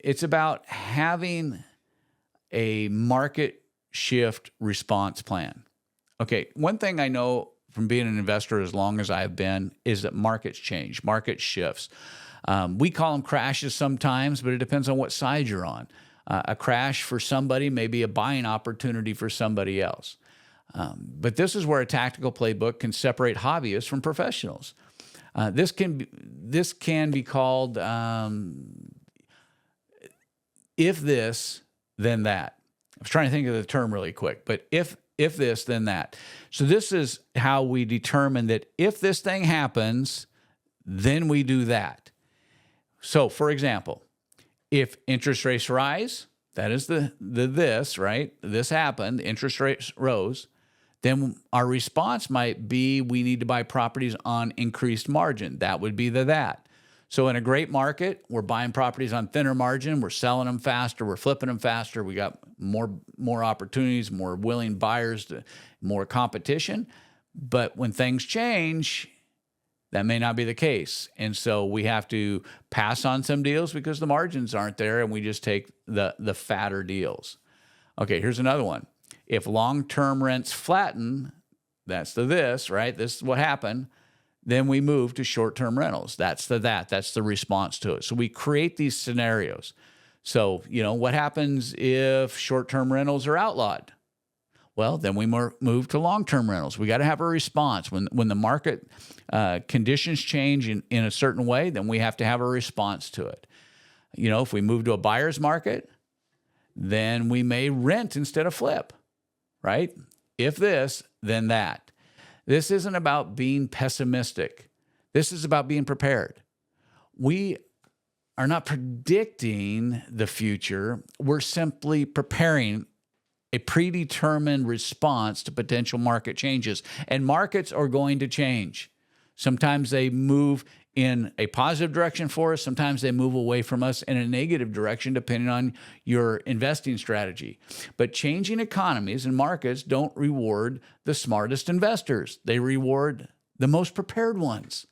it's about having a market shift response plan. Okay, one thing I know from being an investor as long as I've been is that markets change, market shifts. We call them crashes sometimes, but it depends on what side you're on. A crash for somebody may be a buying opportunity for somebody else. But this is where a tactical playbook can separate hobbyists from professionals. This can be called if this, then that. I was trying to think of the term really quick, but if this, then that. So this is how we determine that if this thing happens, then we do that. So, for example, if interest rates rise, that is the this, right? This happened, interest rates rose. Then our response might be we need to buy properties on increased margin. That would be the that. So in a great market, we're buying properties on thinner margin, we're selling them faster, we're flipping them faster, we got more opportunities, more willing buyers, more competition. But when things change, that may not be the case. And so we have to pass on some deals because the margins aren't there, and we just take the fatter deals. Okay, here's another one. If long-term rents flatten, that's the this, right? This is what happened. Then we move to short-term rentals. That's the that. That's the response to it. So we create these scenarios. So, what happens if short-term rentals are outlawed? Well, then we move to long-term rentals. We got to have a response. When the market conditions change in a certain way, then we have to have a response to it. If we move to a buyer's market, then we may rent instead of flip, right? If this, then that. This isn't about being pessimistic. This is about being prepared. We are not predicting the future. We're simply preparing a predetermined response to potential market changes. And markets are going to change. Sometimes they move in a positive direction for us. Sometimes they move away from us in a negative direction, depending on your investing strategy. But changing economies and markets don't reward the smartest investors. They reward the most prepared ones.